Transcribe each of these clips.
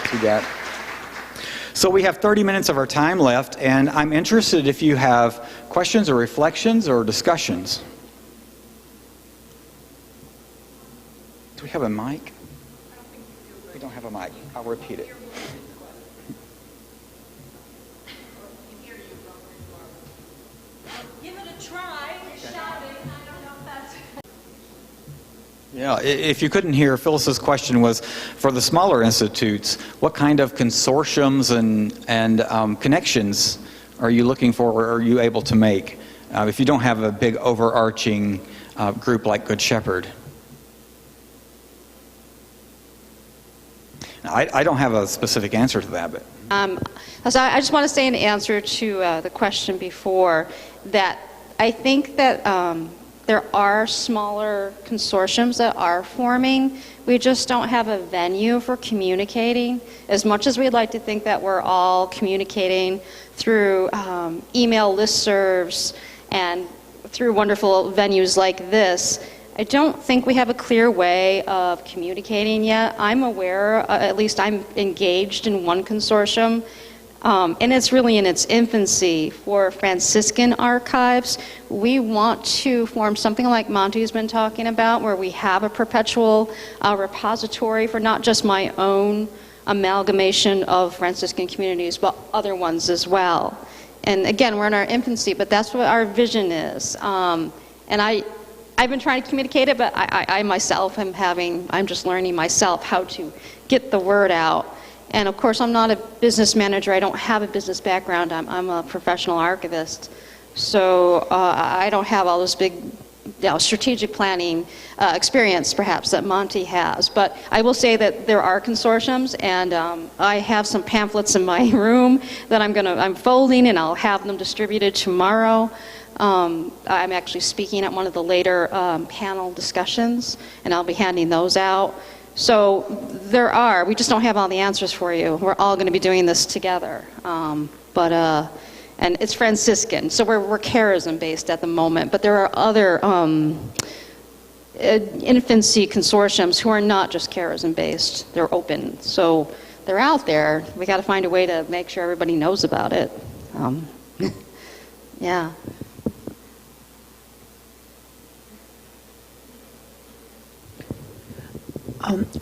See that? So we have 30 minutes of our time left, and I'm interested if you have questions or reflections or discussions. Do we have a mic? We don't have a mic. I'll repeat it. Give it a try. You're shouting. I don't know if that's... Yeah, if you couldn't hear, Phyllis's question was, for the smaller institutes, what kind of consortiums and connections are you looking for or are you able to make if you don't have a big overarching group like Good Shepherd? I don't have a specific answer to that, but... So I just want to say in answer to the question before that I think that there are smaller consortiums that are forming. We just don't have a venue for communicating. As much as we'd like to think that we're all communicating through email listservs and through wonderful venues like this, I don't think we have a clear way of communicating yet. I'm aware, at least I'm engaged in one consortium, and it's really in its infancy for Franciscan archives. We want to form something like Monte's been talking about, where we have a perpetual repository for not just my own amalgamation of Franciscan communities, but other ones as well. And again, we're in our infancy, but that's what our vision is. And I've been trying to communicate it, but I myself I'm just learning myself how to get the word out. And of course, I'm not a business manager. I don't have a business background. I'm a professional archivist. So I don't have all this big strategic planning experience, perhaps, that Monte has. But I will say that there are consortiums, and I have some pamphlets in my room that I'm folding, and I'll have them distributed tomorrow. I'm actually speaking at one of the later panel discussions, and I'll be handing those out. So we just don't have all the answers for you. We're all going to be doing this together. And it's Franciscan, so we're charism based at the moment, but there are other infancy consortiums who are not just charism based. They're open. So they're out there. We got to find a way to make sure everybody knows about it. Yeah.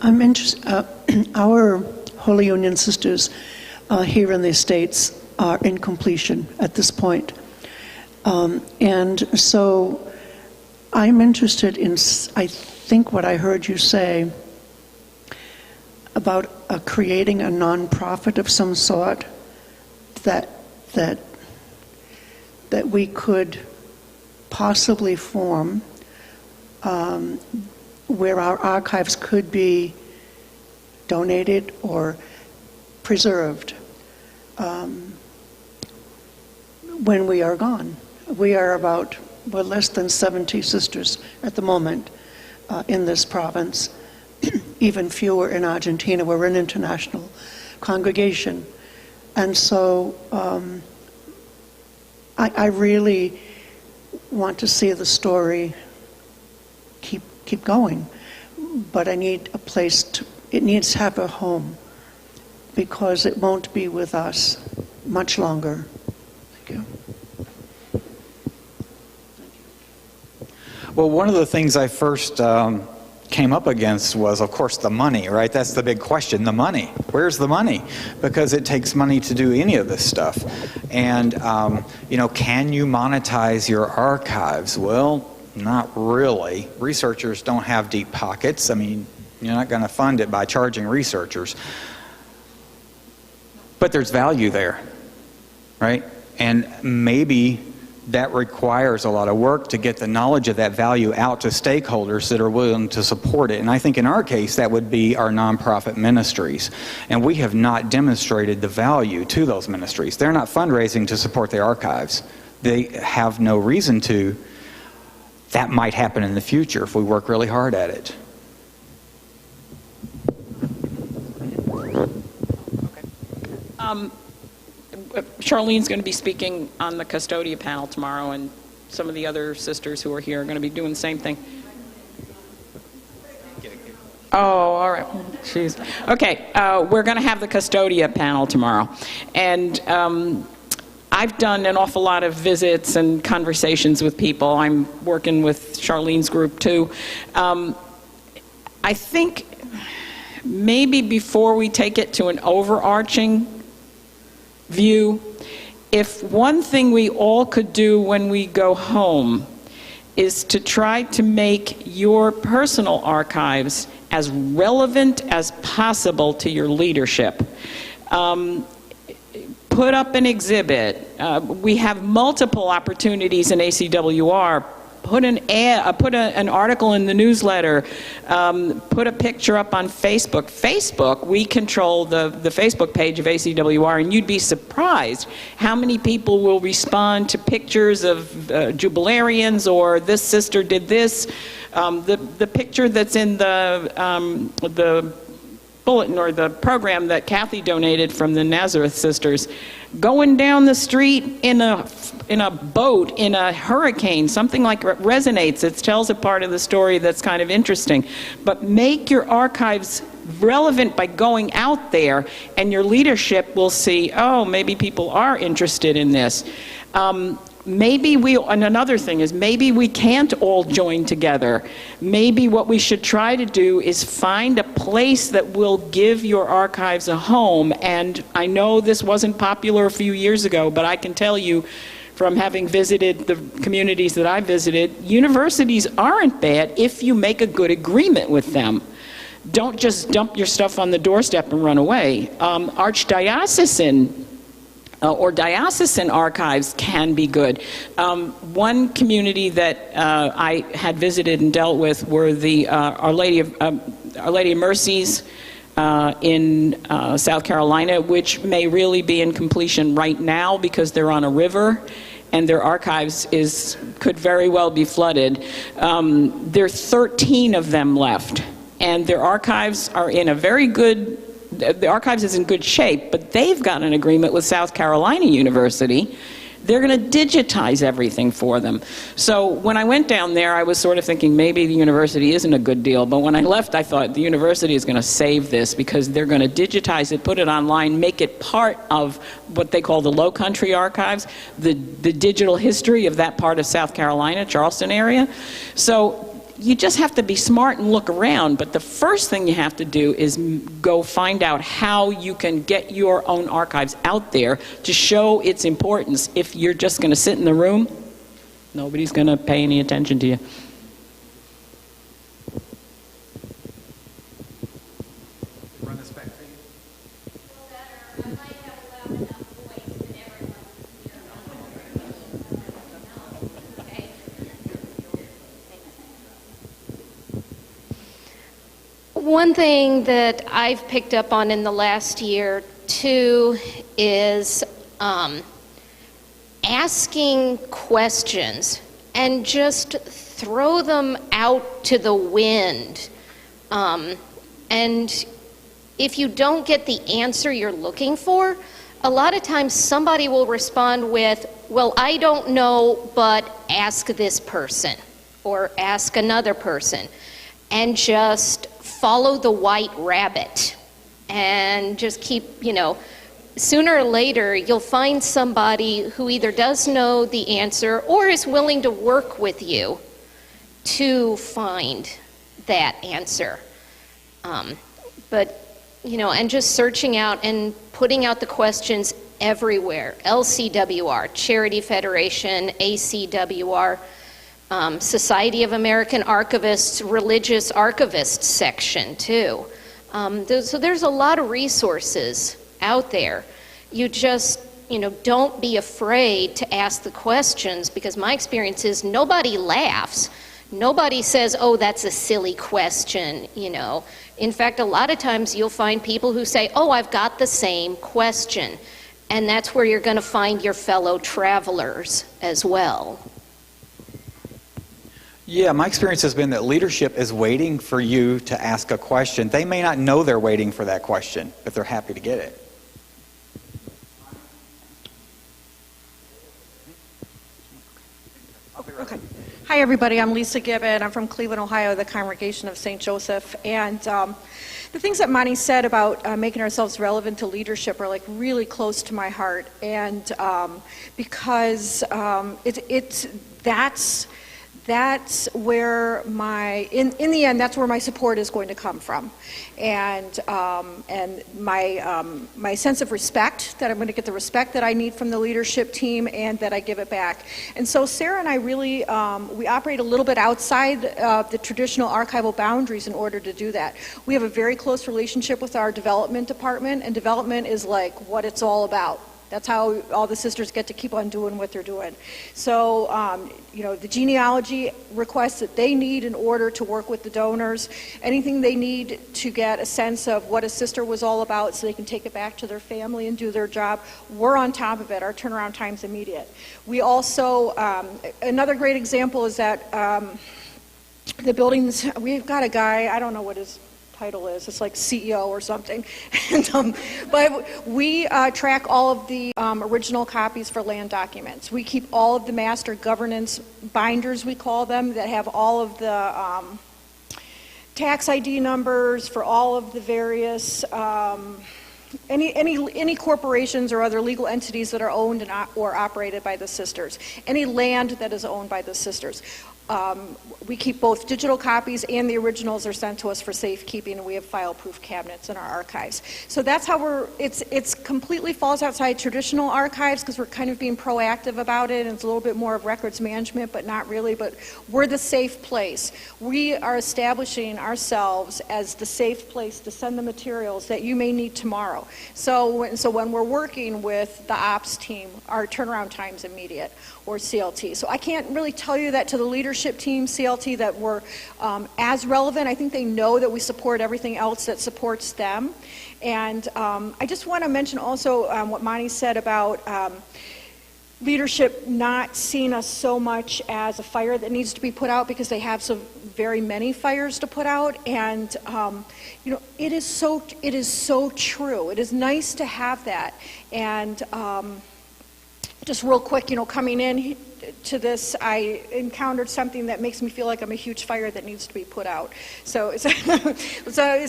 I'm interested, our Holy Union sisters here in the States are in completion at this point. And so I'm interested in, I think what I heard you say about creating a nonprofit of some sort that we could possibly form, where our archives could be donated or preserved when we are gone. We're less than 70 sisters at the moment in this province, even fewer in Argentina. We're an international congregation. And so I really want to see the story keep going, but I need a place it needs to have a home, because it won't be with us much longer. Thank you. Well, one of the things I first came up against was, of course, the money, right? That's the big question, the money. Where's the money? Because it takes money to do any of this stuff. And, can you monetize your archives? Well, not really. Researchers don't have deep pockets. I mean, you're not going to fund it by charging researchers. But there's value there, right? And maybe that requires a lot of work to get the knowledge of that value out to stakeholders that are willing to support it. And I think in our case, that would be our nonprofit ministries. And we have not demonstrated the value to those ministries. They're not fundraising to support their archives. They have no reason to. That might happen in the future if we work really hard at it. Charlene's going to be speaking on the Custodia panel tomorrow, and some of the other sisters who are here are going to be doing the same thing. Oh, all right. Jeez. Okay, we're going to have the Custodia panel tomorrow. And I've done an awful lot of visits and conversations with people. I'm working with Charlene's group, too. I think maybe before we take it to an overarching view, if one thing we all could do when we go home is to try to make your personal archives as relevant as possible to your leadership. Put up an exhibit. We have multiple opportunities in ACWR. Put an ad, put an article in the newsletter, put a picture up on Facebook. Facebook, we control the Facebook page of ACWR, and you'd be surprised how many people will respond to pictures of jubilarians or this sister did this. The picture that's in the bulletin or the program that Kathy donated from the Nazareth Sisters, going down the street in a boat in a hurricane, something like resonates. It tells a part of the story that's kind of interesting. But make your archives relevant by going out there, and your leadership will see, oh, maybe people are interested in this. And another thing is, maybe we can't all join together. Maybe what we should try to do is find a place that will give your archives a home. And I know this wasn't popular a few years ago, but I can tell you from having visited the communities that I visited, universities aren't bad if you make a good agreement with them. Don't just dump your stuff on the doorstep and run away. Archdiocesan or diocesan archives can be good. One community that I had visited and dealt with were the Our Lady of Mercies in South Carolina, which may really be in completion right now because they're on a river and their archives could very well be flooded. There are 13 of them left, and their archives are in a very good. The archives is in good shape, but they've got an agreement with South Carolina University. They're going to digitize everything for them. So when I went down there, I was sort of thinking maybe the university isn't a good deal, but when I left, I thought the university is going to save this because they're going to digitize it, put it online, make it part of what they call the Low Country Archives, the digital history of that part of South Carolina, Charleston area. So you just have to be smart and look around, but the first thing you have to do is go find out how you can get your own archives out there to show its importance. If you're just going to sit in the room, nobody's going to pay any attention to you. Run this back to you. One thing that I've picked up on in the last year, too, is asking questions and just throw them out to the wind. And if you don't get the answer you're looking for, a lot of times somebody will respond with, well, I don't know, but ask this person or ask another person. And just follow the white rabbit and just keep, sooner or later you'll find somebody who either does know the answer or is willing to work with you to find that answer. And just searching out and putting out the questions everywhere. LCWR, Charity Federation, ACWR, Society of American Archivists, Religious Archivists section too. So there's a lot of resources out there. You just, don't be afraid to ask the questions, because my experience is nobody laughs. Nobody says, oh, that's a silly question, In fact, a lot of times you'll find people who say, oh, I've got the same question. And that's where you're going to find your fellow travelers as well. Yeah, my experience has been that leadership is waiting for you to ask a question. They may not know they're waiting for that question, but they're happy to get it. Okay. Hi, everybody. I'm Lisa Gibbon. I'm from Cleveland, Ohio, the Congregation of St. Joseph. And the things that Monty said about making ourselves relevant to leadership are like really close to my heart. And because that's where in the end, that's where my support is going to come from. And my sense of respect, that I'm going to get the respect that I need from the leadership team and that I give it back. And so Sarah and I really, we operate a little bit outside the traditional archival boundaries in order to do that. We have a very close relationship with our development department, and development is like what it's all about. That's how all the sisters get to keep on doing what they're doing. So, the genealogy requests that they need in order to work with the donors, anything they need to get a sense of what a sister was all about so they can take it back to their family and do their job, we're on top of it. Our turnaround time's immediate. We also, another great example is that the buildings, we've got a guy, I don't know what his title is, it's like CEO or something, and, but we track all of the original copies for land documents. We keep all of the master governance binders, we call them, that have all of the tax ID numbers for all of the various any corporations or other legal entities that are owned or operated by the sisters, any land that is owned by the sisters. We keep both digital copies and the originals are sent to us for safekeeping, and we have file-proof cabinets in our archives. So that's how it's completely falls outside traditional archives because we're kind of being proactive about it, and it's a little bit more of records management, but not really, but we're the safe place. We are establishing ourselves as the safe place to send the materials that you may need tomorrow. So when we're working with the ops team, our turnaround time's immediate, or CLT. So I can't really tell you that to the leadership team, CLT, that we're as relevant. I think they know that we support everything else that supports them. And I just want to mention also what Monty said about leadership not seeing us so much as a fire that needs to be put out because they have so very many fires to put out. And it is so true. It is nice to have that. And just real quick, coming in to this, I encountered something that makes me feel like I'm a huge fire that needs to be put out. So it's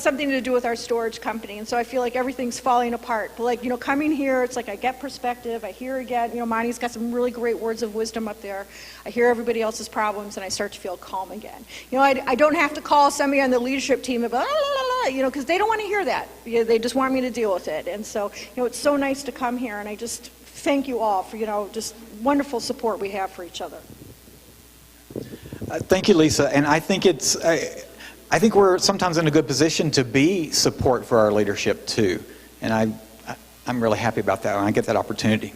something to do with our storage company, and so I feel like everything's falling apart. But coming here, it's like I get perspective. I hear again, Monty's got some really great words of wisdom up there. I hear everybody else's problems, and I start to feel calm again. I don't have to call somebody on the leadership team about because they don't want to hear that. They just want me to deal with it. And so it's so nice to come here, and I just thank you all for just wonderful support we have for each other. Thank you, Lisa. And I think I think we're sometimes in a good position to be support for our leadership too. And I'm really happy about that when I get that opportunity.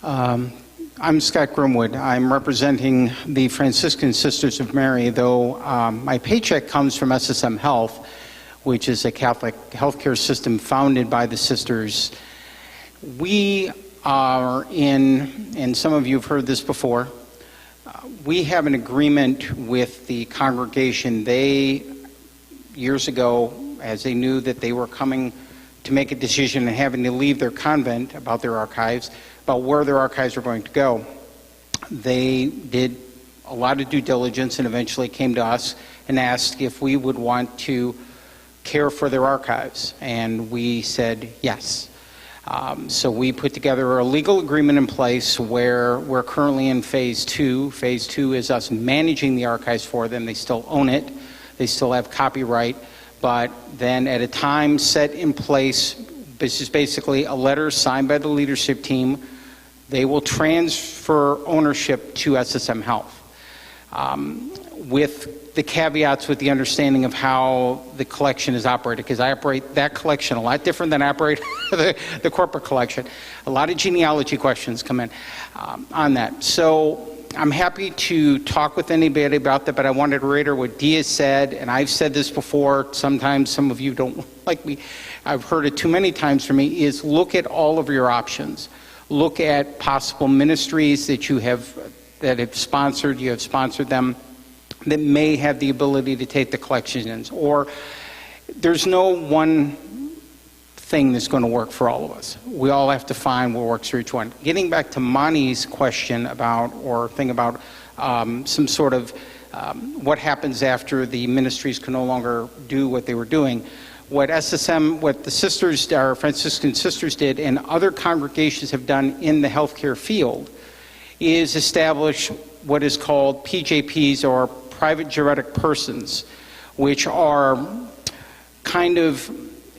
I'm Scott Grimwood. I'm representing the Franciscan Sisters of Mary, though my paycheck comes from SSM Health, which is a Catholic healthcare system founded by the sisters. We are and some of you have heard this before, we have an agreement with the congregation. They, years ago, as they knew that they were coming to make a decision and having to leave their convent about their archives, about where their archives were going to go, they did a lot of due diligence and eventually came to us and asked if we would want to care for their archives, and we said yes. So we put together a legal agreement in place where we're currently in phase 2. Phase 2 is us managing the archives for them. They still own it. They still have copyright. But then at a time set in place, this is basically a letter signed by the leadership team. They will transfer ownership to SSM Health. With the caveats, with the understanding of how the collection is operated, because I operate that collection a lot different than I operate the corporate collection. A lot of genealogy questions come in on that. So I'm happy to talk with anybody about that, but I wanted to reiterate what Dia said, and I've said this before, sometimes some of you don't like me, I've heard it too many times from me, is look at all of your options. Look at possible ministries that you have sponsored, you have sponsored them, that may have the ability to take the collections, or there's no one thing that's going to work for all of us. We all have to find what works for each one. Getting back to Monty's question about, or thing about some sort of what happens after the ministries can no longer do what they were doing. What SSM, what the sisters, our Franciscan sisters did, and other congregations have done in the healthcare field, is establish what is called PJPs, or private juristic persons, which are kind of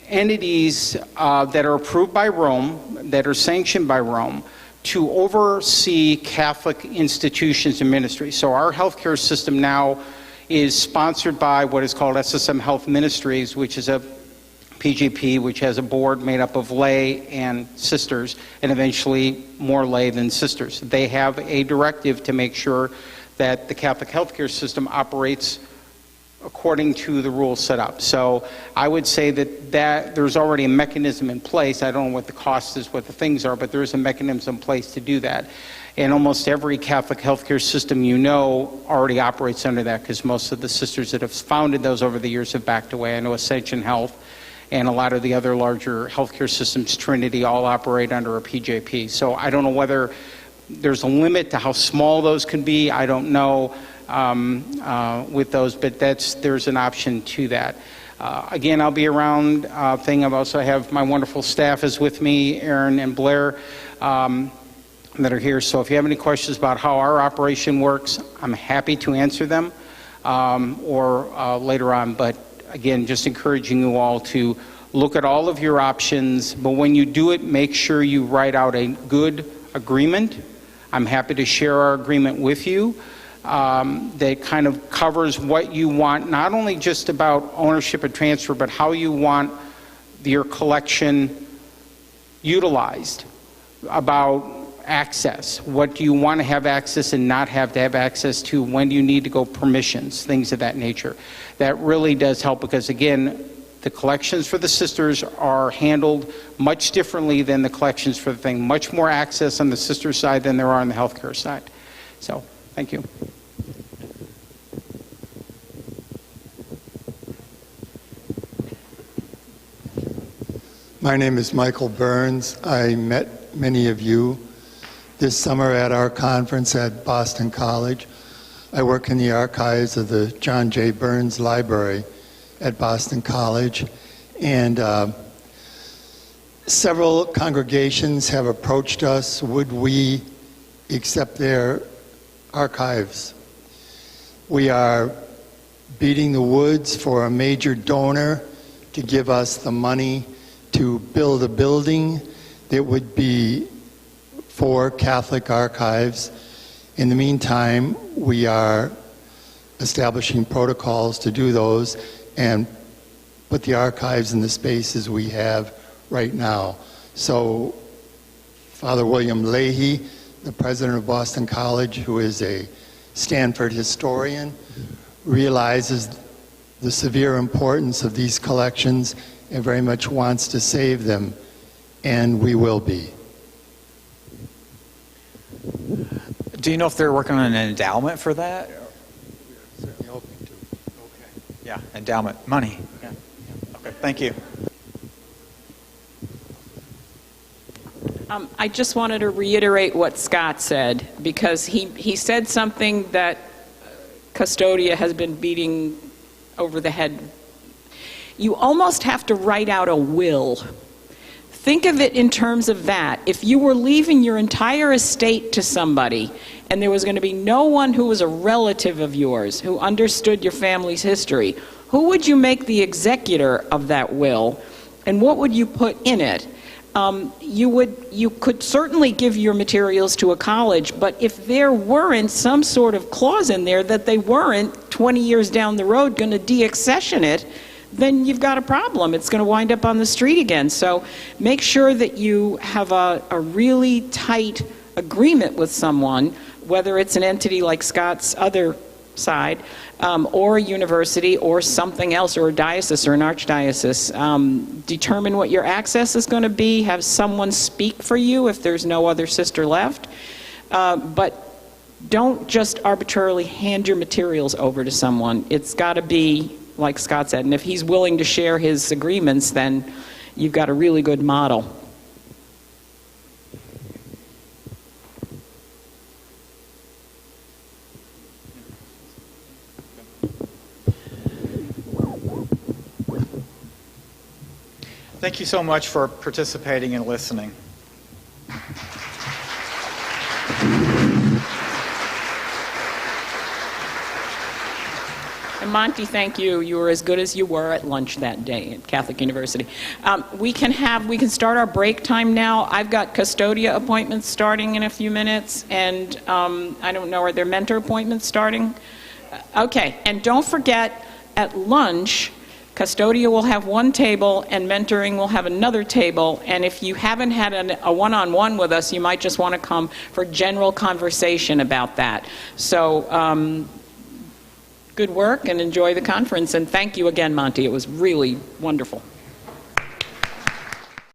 entities that are approved by Rome, that are sanctioned by Rome, to oversee Catholic institutions and ministries. So our healthcare system now is sponsored by what is called SSM Health Ministries, which is a PGP, which has a board made up of lay and sisters, and eventually more lay than sisters. They have a directive to make sure that the Catholic healthcare system operates according to the rules set up. So I would say that there's already a mechanism in place. I don't know what the cost is, what the things are, but there is a mechanism in place to do that. And almost every Catholic healthcare system you know already operates under that, because most of the sisters that have founded those over the years have backed away. I know Ascension Health and a lot of the other larger healthcare systems, Trinity, all operate under a PJP. So I don't know whether there's a limit to how small those can be. I don't know with those, but there's an option to that. Again, I'll be around. I also have my wonderful staff is with me, Aaron and Blair, that are here. So if you have any questions about how our operation works, I'm happy to answer them or later on. But again, just encouraging you all to look at all of your options. But when you do it, make sure you write out a good agreement. I'm happy to share our agreement with you. That kind of covers what you want, not only just about ownership and transfer, but how you want your collection utilized, about access. What do you want to have access and not have to have access to? When do you need to go permissions, things of that nature. That really does help, because again, the collections for the sisters are handled much differently than the collections for the thing. Much more access on the sister side than there are on the healthcare side. So, thank you. My name is Michael Burns. I met many of you this summer at our conference at Boston College. I work in the archives of the John J. Burns Library at Boston College, and several congregations have approached us. Would we accept their archives? We are beating the woods for a major donor to give us the money to build a building that would be for Catholic archives. In the meantime, we are establishing protocols to do those and put the archives in the spaces we have right now. So Father William Leahy, the president of Boston College, who is a Stanford historian, realizes the severe importance of these collections and very much wants to save them, and we will be. Do you know if they're working on an endowment for that? Certainly hoping to. Okay. Yeah, endowment, money. Yeah. Okay, thank you. I just wanted to reiterate what Scott said, because he said something that Custodia has been beating over the head. You almost have to write out a will. Think of it in terms of that. If you were leaving your entire estate to somebody, and there was going to be no one who was a relative of yours, who understood your family's history, who would you make the executor of that will, and what would you put in it? You could certainly give your materials to a college, but if there weren't some sort of clause in there that they weren't 20 years down the road going to deaccession it, then you've got a problem. It's going to wind up on the street again. So make sure that you have a really tight agreement with someone, whether it's an entity like Scott's other side, or a university, or something else, or a diocese or an archdiocese. Determine what your access is going to be. Have someone speak for you if there's no other sister left. But don't just arbitrarily hand your materials over to someone. It's got to be like Scott said, and if he's willing to share his agreements, then you've got a really good model. Thank you so much for participating and listening. And Monte, thank you. You were as good as you were at lunch that day at Catholic University. We can start our break time now. I've got custodia appointments starting in a few minutes, and I don't know, are there mentor appointments starting? Okay, and don't forget, at lunch, Custodia will have one table and mentoring will have another table, and if you haven't had a one-on-one with us, you might just want to come for general conversation about that. So good work and enjoy the conference, and thank you again, Monte. It was really wonderful.